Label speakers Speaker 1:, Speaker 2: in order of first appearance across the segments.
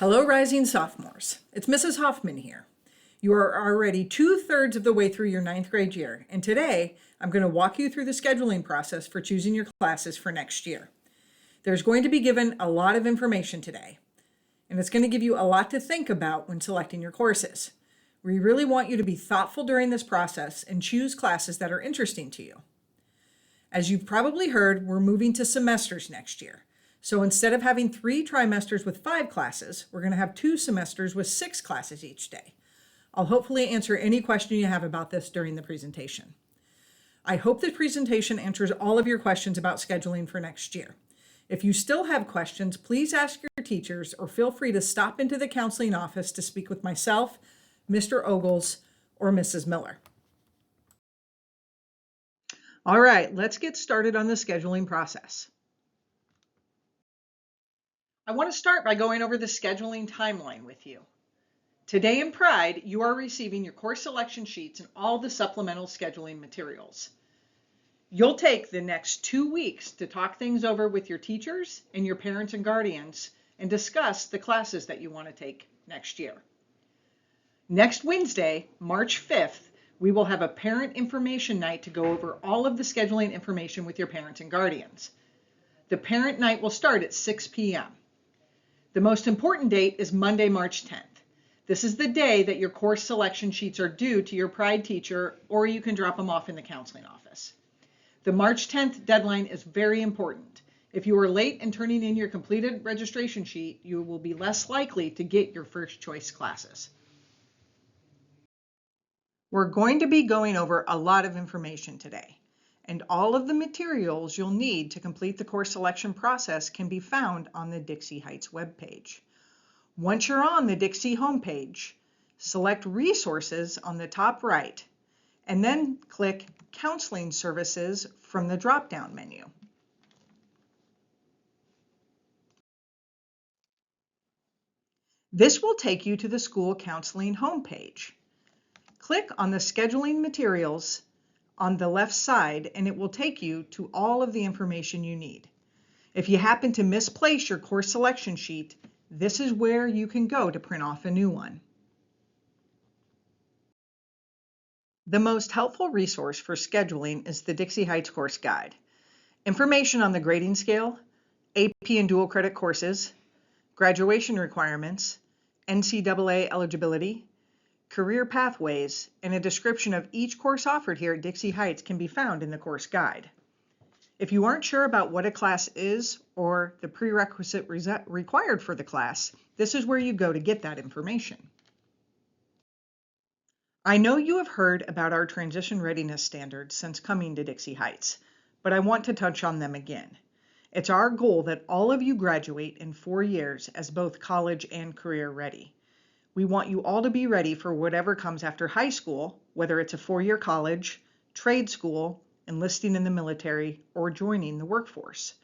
Speaker 1: Hello, rising sophomores. It's Mrs. Hoffman here. You are already 2/3 of the way through your ninth grade year, and today I'm going to walk you through the scheduling process for choosing your classes for next year. There's going to be given a lot of information today, and it's going to give you a lot to think about when selecting your courses. We really want you to be thoughtful during this process and choose classes that are interesting to you. As you've probably heard, we're moving to semesters next year. So instead of having 3 trimesters with 5 classes, we're going to have 2 semesters with 6 classes each day. I'll hopefully answer any question you have about this during the presentation. I hope the presentation answers all of your questions about scheduling for next year. If you still have questions, please ask your teachers or feel free to stop into the counseling office to speak with myself, Mr. Ogles, or Mrs. Miller. All right, let's get started on the scheduling process. I want to start by going over the scheduling timeline with you. Today in Pride, you are receiving your course selection sheets and all the supplemental scheduling materials. You'll take the next 2 weeks to talk things over with your teachers and your parents and guardians and discuss the classes that you want to take next year. Next Wednesday, March 5th, we will have a parent information night to go over all of the scheduling information with your parents and guardians. The parent night will start at 6 p.m. The most important date is Monday, March 10th. This is the day that your course selection sheets are due to your Pride teacher, or you can drop them off in the counseling office. The March 10th deadline is very important. If you are late in turning in your completed registration sheet, you will be less likely to get your first choice classes. We're going to be going over a lot of information today, and all of the materials you'll need to complete the course selection process can be found on the Dixie Heights webpage. Once you're on the Dixie homepage, select Resources on the top right, and then click Counseling Services from the drop-down menu. This will take you to the school counseling homepage. Click on the scheduling materials on the left side, and it will take you to all of the information you need. If you happen to misplace your course selection sheet, this is where you can go to print off a new one. The most helpful resource for scheduling is the Dixie Heights Course Guide. Information on the grading scale, AP and dual credit courses, graduation requirements, NCAA eligibility, career pathways, and a description of each course offered here at Dixie Heights can be found in the course guide. If you aren't sure about what a class is or the prerequisite required for the class, this is where you go to get that information. I know you have heard about our transition readiness standards since coming to Dixie Heights, but I want to touch on them again. It's our goal that all of you graduate in 4 years as both college and career ready. We want you all to be ready for whatever comes after high school, whether it's a 4-year college, trade school, enlisting in the military, or joining the workforce.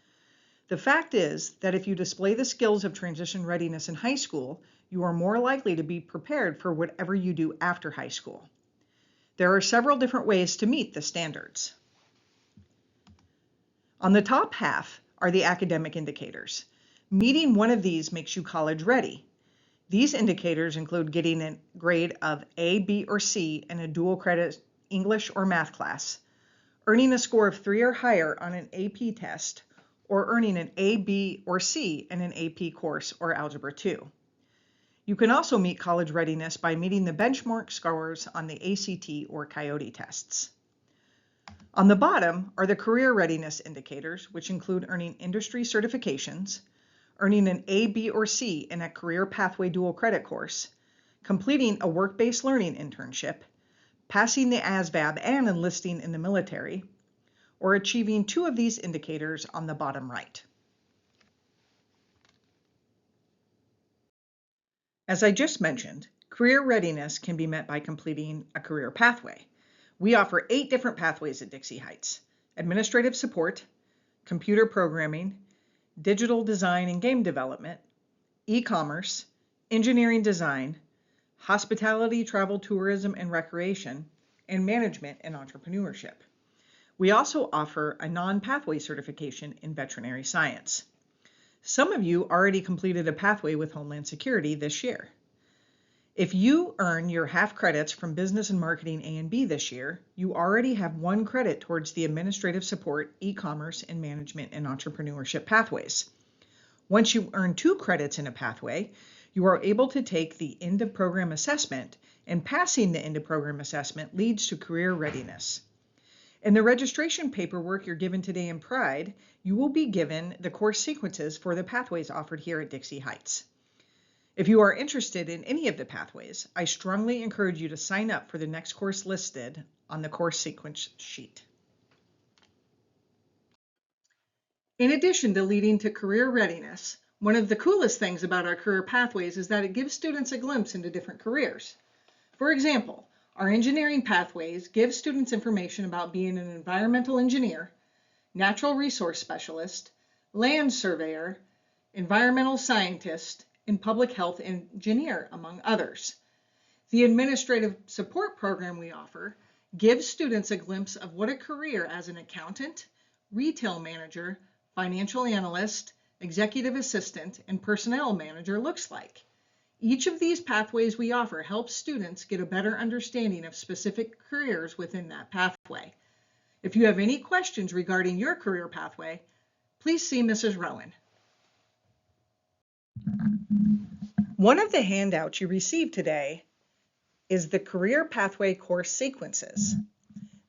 Speaker 1: The fact is that if you display the skills of transition readiness in high school, you are more likely to be prepared for whatever you do after high school. There are several different ways to meet the standards. On the top half are the academic indicators. Meeting one of these makes you college ready. These indicators include getting a grade of A, B, or C in a dual credit English or math class, earning a score of 3 or higher on an AP test, or earning an A, B, or C in an AP course or Algebra 2. You can also meet college readiness by meeting the benchmark scores on the ACT or Coyote tests. On the bottom are the career readiness indicators, which include earning industry certifications, earning an A, B, or C in a career pathway dual credit course, completing a work-based learning internship, passing the ASVAB and enlisting in the military, or achieving 2 of these indicators on the bottom right. As I just mentioned, career readiness can be met by completing a career pathway. We offer 8 different pathways at Dixie Heights: administrative support, computer programming, digital design and game development, e-commerce, engineering design, hospitality, travel, tourism, and recreation, and management and entrepreneurship. We also offer a non-pathway certification in veterinary science. Some of you already completed a pathway with Homeland Security this year. If you earn your half credits from Business and Marketing A and B this year, you already have 1 credit towards the Administrative Support, E-commerce, and Management and Entrepreneurship pathways. Once you earn 2 credits in a pathway, you are able to take the end of program assessment, and passing the end of program assessment leads to career readiness. In the registration paperwork you're given today in Pride, you will be given the course sequences for the pathways offered here at Dixie Heights. If you are interested in any of the pathways, I strongly encourage you to sign up for the next course listed on the course sequence sheet. In addition to leading to career readiness, one of the coolest things about our career pathways is that it gives students a glimpse into different careers. For example, our engineering pathways give students information about being an environmental engineer, natural resource specialist, land surveyor, environmental scientist, and public health engineer, among others. The administrative support program we offer gives students a glimpse of what a career as an accountant, retail manager, financial analyst, executive assistant, and personnel manager looks like. Each of these pathways we offer helps students get a better understanding of specific careers within that pathway. If you have any questions regarding your career pathway, please see Mrs. Rowan. One of the handouts you received today is the Career Pathway Course Sequences.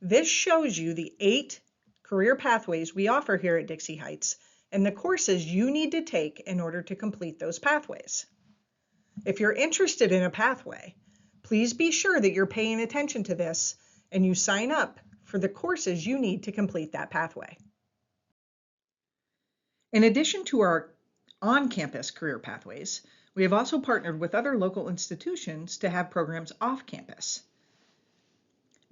Speaker 1: This shows you the 8 career pathways we offer here at Dixie Heights and the courses you need to take in order to complete those pathways. If you're interested in a pathway, please be sure that you're paying attention to this and you sign up for the courses you need to complete that pathway. In addition to our on-campus career pathways, we have also partnered with other local institutions to have programs off-campus.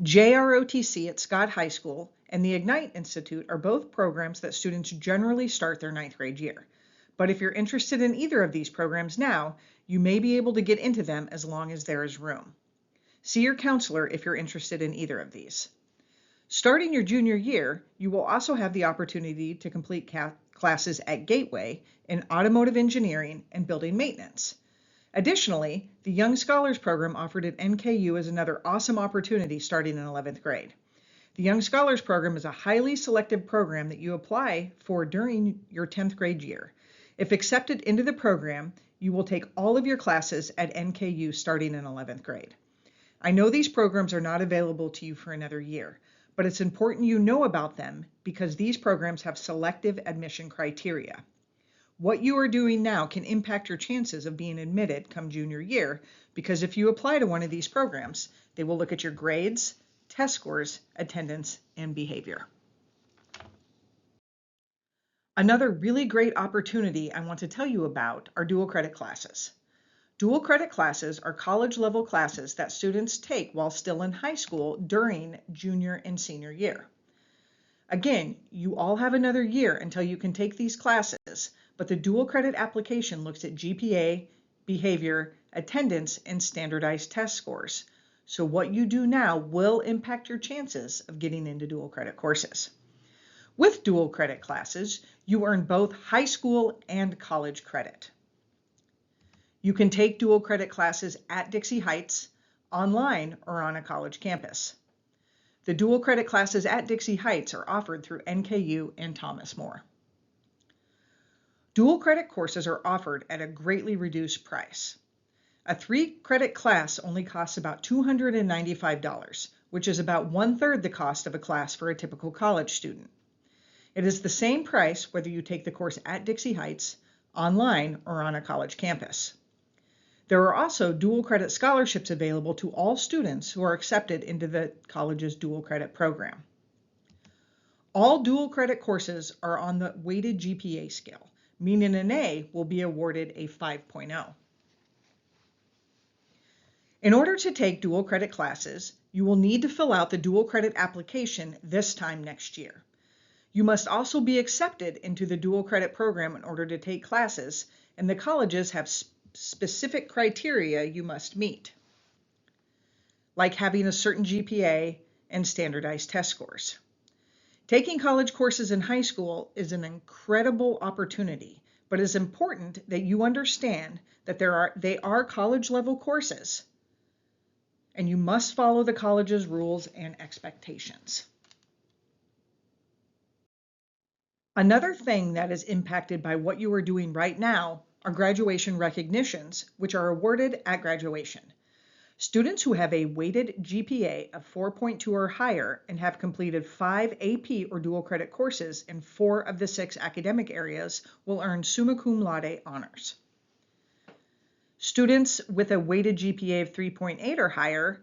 Speaker 1: JROTC at Scott High School and the Ignite Institute are both programs that students generally start their 9th grade year. But if you're interested in either of these programs now, you may be able to get into them as long as there is room. See your counselor if you're interested in either of these. Starting your junior year, you will also have the opportunity to complete classes at Gateway in automotive engineering and building maintenance. Additionally, the Young Scholars Program offered at NKU is another awesome opportunity starting in 11th grade. The Young Scholars Program is a highly selective program that you apply for during your 10th grade year. If accepted into the program, you will take all of your classes at NKU starting in 11th grade. I know these programs are not available to you for another year, but it's important you know about them because these programs have selective admission criteria. What you are doing now can impact your chances of being admitted come junior year because if you apply to one of these programs, they will look at your grades, test scores, attendance, and behavior. Another really great opportunity I want to tell you about are dual credit classes. Dual credit classes are college-level classes that students take while still in high school during junior and senior year. Again, you all have another year until you can take these classes, but the dual credit application looks at GPA, behavior, attendance, and standardized test scores. So what you do now will impact your chances of getting into dual credit courses. With dual credit classes, you earn both high school and college credit. You can take dual credit classes at Dixie Heights, online, or on a college campus. The dual credit classes at Dixie Heights are offered through NKU and Thomas More. Dual credit courses are offered at a greatly reduced price. A 3-credit class only costs about $295, which is about 1/3 the cost of a class for a typical college student. It is the same price whether you take the course at Dixie Heights, online, or on a college campus. There are also dual credit scholarships available to all students who are accepted into the college's dual credit program. All dual credit courses are on the weighted GPA scale, meaning an A will be awarded a 5.0. In order to take dual credit classes, you will need to fill out the dual credit application this time next year. You must also be accepted into the dual credit program in order to take classes, and the colleges have specific criteria you must meet, like having a certain GPA and standardized test scores. Taking college courses in high school is an incredible opportunity, but it's important that you understand that they are college level courses, and you must follow the college's rules and expectations. Another thing that is impacted by what you are doing right now are graduation recognitions, which are awarded at graduation. Students who have a weighted GPA of 4.2 or higher and have completed 5 AP or dual credit courses in 4 of the 6 academic areas will earn summa cum laude honors. Students with a weighted GPA of 3.8 or higher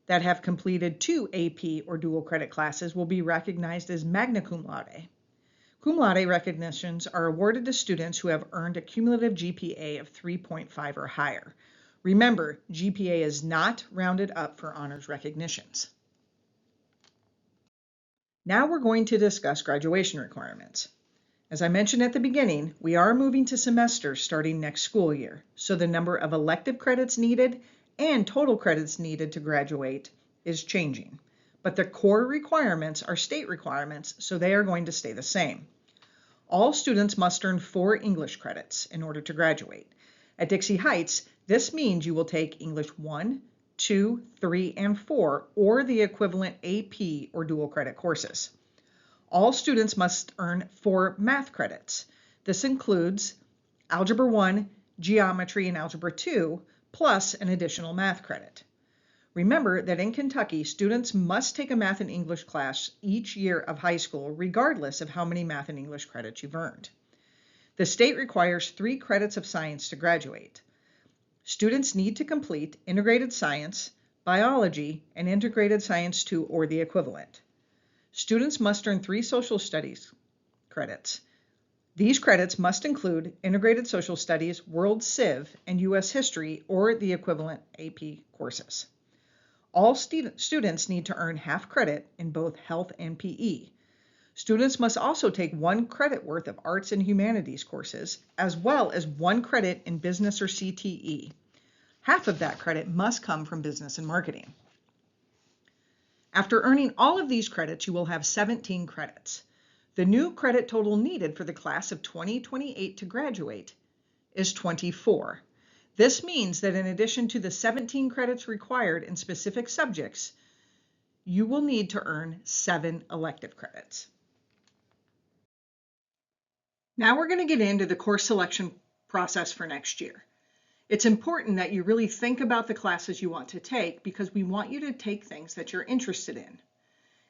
Speaker 1: that have completed 2 AP or dual credit classes will be recognized as magna cum laude. Cum laude recognitions are awarded to students who have earned a cumulative GPA of 3.5 or higher. Remember, GPA is not rounded up for honors recognitions. Now we're going to discuss graduation requirements. As I mentioned at the beginning, we are moving to semesters starting next school year, so the number of elective credits needed and total credits needed to graduate is changing. But the core requirements are state requirements, so they are going to stay the same. All students must earn 4 English credits in order to graduate. At Dixie Heights, this means you will take English 1, 2, 3, and 4, or the equivalent AP or dual credit courses. All students must earn 4 math credits. This includes Algebra 1, Geometry, and Algebra 2, plus an additional math credit. Remember that in Kentucky, students must take a math and English class each year of high school, regardless of how many math and English credits you've earned. The state requires 3 credits of science to graduate. Students need to complete integrated science, biology, and integrated science 2 or the equivalent. Students must earn 3 social studies credits. These credits must include integrated social studies, world civ, and U.S. history or the equivalent AP courses. All students need to earn half credit in both health and PE. Students must also take 1 credit worth of arts and humanities courses, as well as 1 credit in business or CTE. Half of that credit must come from business and marketing. After earning all of these credits, you will have 17 credits. The new credit total needed for the class of 2028 to graduate is 24. This means that in addition to the 17 credits required in specific subjects, you will need to earn 7 elective credits. Now we're going to get into the course selection process for next year. It's important that you really think about the classes you want to take because we want you to take things that you're interested in.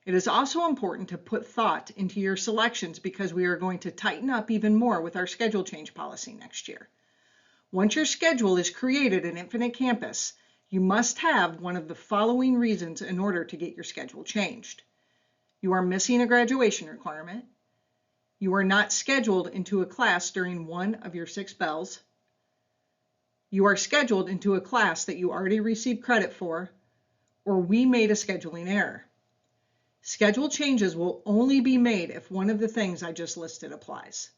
Speaker 1: It is also important to put thought into your selections because we are going to tighten up even more with our schedule change policy next year. Once your schedule is created at Infinite Campus, you must have one of the following reasons in order to get your schedule changed. You are missing a graduation requirement. You are not scheduled into a class during one of your 6 bells. You are scheduled into a class that you already received credit for, or we made a scheduling error. Schedule changes will only be made if one of the things I just listed applies.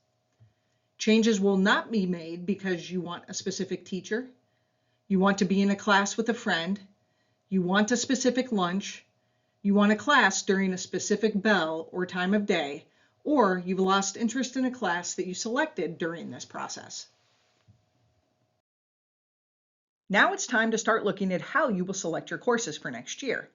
Speaker 1: Changes will not be made because you want a specific teacher, you want to be in a class with a friend, you want a specific lunch, you want a class during a specific bell or time of day, or you've lost interest in a class that you selected during this process. Now it's time to start looking at how you will select your courses for next year.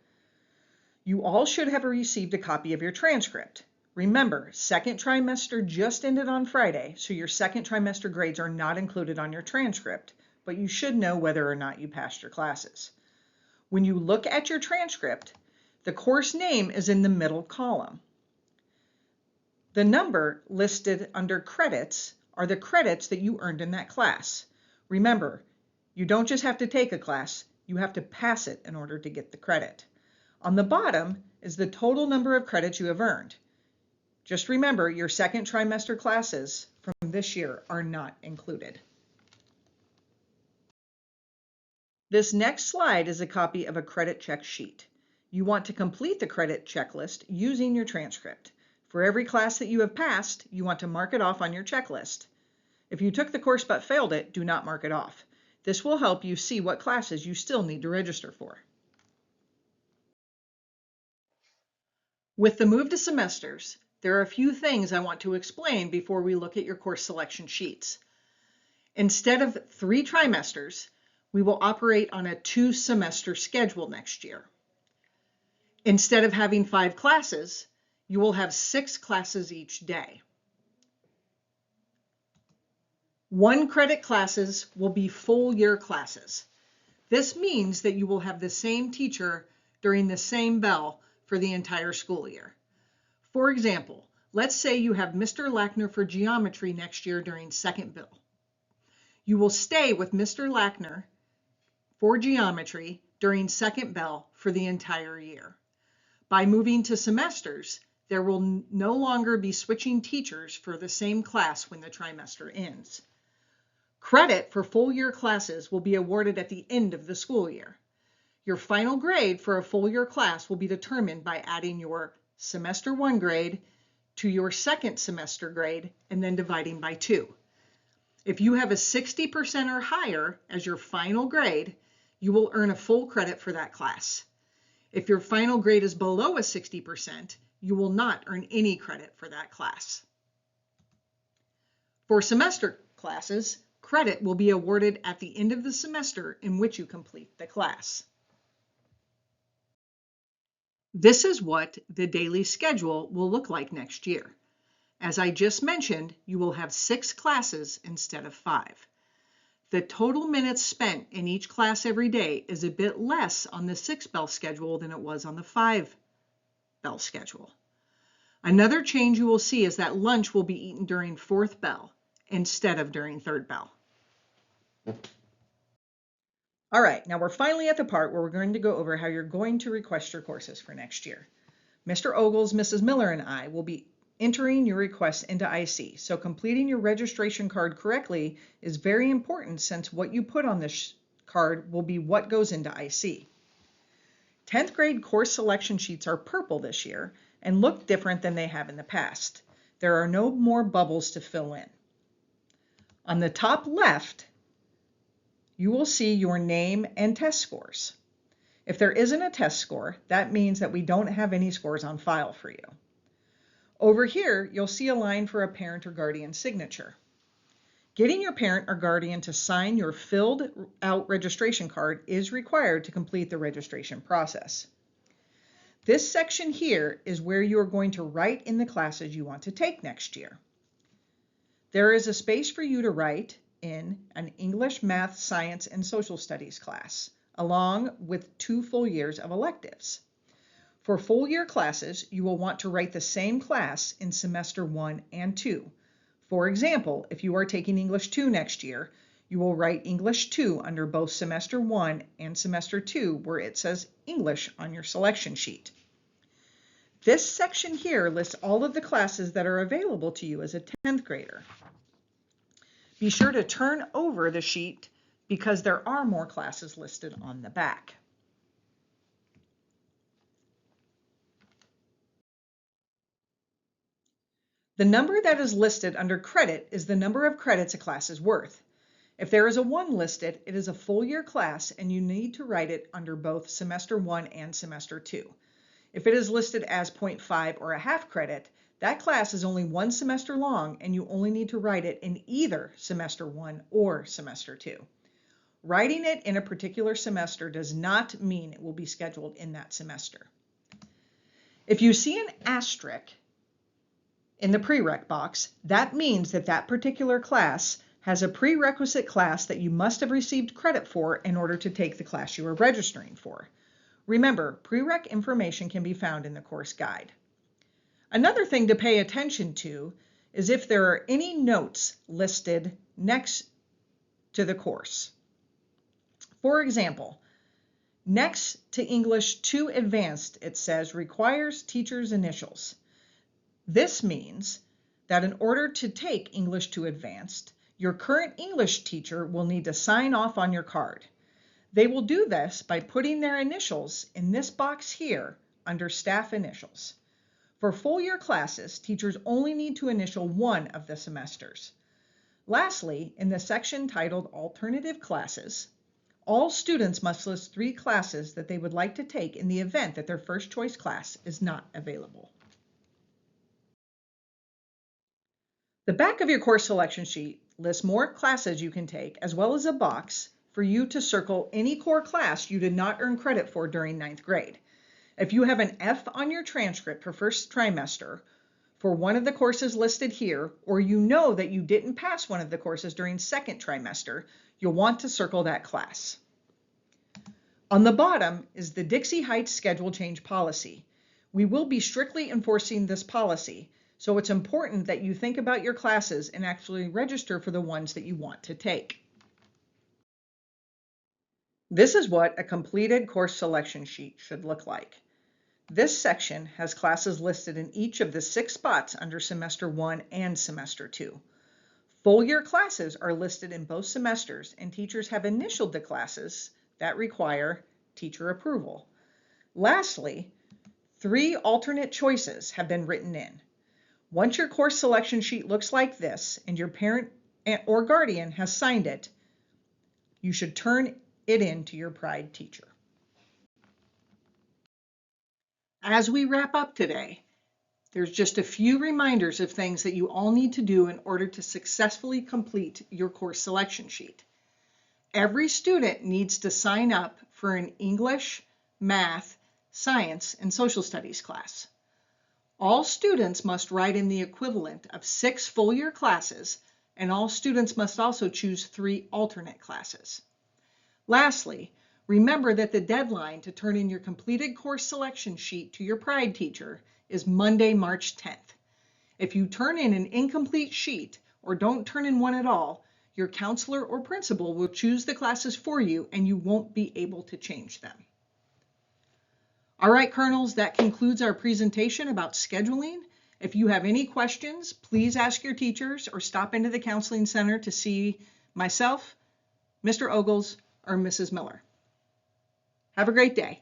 Speaker 1: You all should have received a copy of your transcript. Remember, second trimester just ended on Friday, so your second trimester grades are not included on your transcript, but you should know whether or not you passed your classes. When you look at your transcript, the course name is in the middle column. The number listed under credits are the credits that you earned in that class. Remember, you don't just have to take a class, you have to pass it in order to get the credit. On the bottom is the total number of credits you have earned. Just remember, your second trimester classes from this year are not included. This next slide is a copy of a credit check sheet. You want to complete the credit checklist using your transcript. For every class that you have passed, you want to mark it off on your checklist. If you took the course but failed it, do not mark it off. This will help you see what classes you still need to register for. With the move to semesters, there are a few things I want to explain before we look at your course selection sheets. Instead of 3 trimesters, we will operate on a 2-semester schedule next year. Instead of having 5 classes, you will have 6 classes each day. 1-credit classes will be full year classes. This means that you will have the same teacher during the same bell for the entire school year. For example, let's say you have Mr. Lackner for geometry next year during second bell. You will stay with Mr. Lackner for geometry during second bell for the entire year. By moving to semesters, there will no longer be switching teachers for the same class when the trimester ends. Credit for full year classes will be awarded at the end of the school year. Your final grade for a full year class will be determined by adding your semester 1 grade to your second semester grade and then dividing by 2. If you have a 60% or higher as your final grade, you will earn a full credit for that class. If your final grade is below a 60%, you will not earn any credit for that class. For semester classes, credit will be awarded at the end of the semester in which you complete the class. This is what the daily schedule will look like next year. As I just mentioned, you will have 6 classes instead of 5. The total minutes spent in each class every day is a bit less on the 6-bell schedule than it was on the 5-bell schedule. Another change you will see is that lunch will be eaten during 4th bell instead of during 3rd bell. All right, now we're finally at the part where we're going to go over how you're going to request your courses for next year. Mr. Ogles, Mrs. Miller, and I will be entering your request into IC, so completing your registration card correctly is very important since what you put on this card will be what goes into IC. 10th grade course selection sheets are purple this year and look different than they have in the past. There are no more bubbles to fill in. On the top left, you will see your name and test scores. If there isn't a test score, that means that we don't have any scores on file for you. Over here, you'll see a line for a parent or guardian signature. Getting your parent or guardian to sign your filled out registration card is required to complete the registration process. This section here is where you are going to write in the classes you want to take next year. There is a space for you to write in an English, Math, Science, and Social Studies class, along with 2 full years of electives. For full year classes, you will want to write the same class in semester 1 and 2. For example, if you are taking English 2 next year, you will write English 2 under both semester 1 and semester 2 where it says English on your selection sheet. This section here lists all of the classes that are available to you as a 10th grader. Be sure to turn over the sheet because there are more classes listed on the back. The number that is listed under credit is the number of credits a class is worth. If there is a 1 listed, it is a full year class and you need to write it under both semester 1 and semester 2. If it is listed as 0.5 or a half credit, that class is only 1 semester long and you only need to write it in either semester 1 or semester 2. Writing it in a particular semester does not mean it will be scheduled in that semester. If you see an asterisk in the prereq box, that means that that particular class has a prerequisite class that you must have received credit for in order to take the class you are registering for. Remember, prereq information can be found in the course guide. Another thing to pay attention to is if there are any notes listed next to the course. For example, next to English 2 Advanced, it says requires teacher's initials. This means that in order to take English 2 Advanced, your current English teacher will need to sign off on your card. They will do this by putting their initials in this box here under staff initials. For full year classes, teachers only need to initial 1 of the semesters. Lastly, in the section titled Alternative Classes, all students must list 3 classes that they would like to take in the event that their first choice class is not available. The back of your course selection sheet lists more classes you can take, as well as a box for you to circle any core class you did not earn credit for during ninth grade. If you have an F on your transcript for first trimester for one of the courses listed here, or you know that you didn't pass one of the courses during second trimester, you'll want to circle that class. On the bottom is the Dixie Heights schedule change policy. We will be strictly enforcing this policy, so it's important that you think about your classes and actually register for the ones that you want to take. This is what a completed course selection sheet should look like. This section has classes listed in each of the 6 spots under semester 1 and semester 2. Full year classes are listed in both semesters, and teachers have initialed the classes that require teacher approval. Lastly, 3 alternate choices have been written in. Once your course selection sheet looks like this and your parent or guardian has signed it, you should turn it in to your PRIDE teacher. As we wrap up today, there's just a few reminders of things that you all need to do in order to successfully complete your course selection sheet. Every student needs to sign up for an English, math, science, and social studies class. All students must write in the equivalent of 6 full year classes, and all students must also choose 3 alternate classes. Lastly, remember that the deadline to turn in your completed course selection sheet to your PRIDE teacher is Monday, March 10th. If you turn in an incomplete sheet or don't turn in one at all, your counselor or principal will choose the classes for you and you won't be able to change them. All right, Colonels, that concludes our presentation about scheduling. If you have any questions, please ask your teachers or stop into the Counseling Center to see myself, Mr. Ogles, or Mrs. Miller. Have a great day.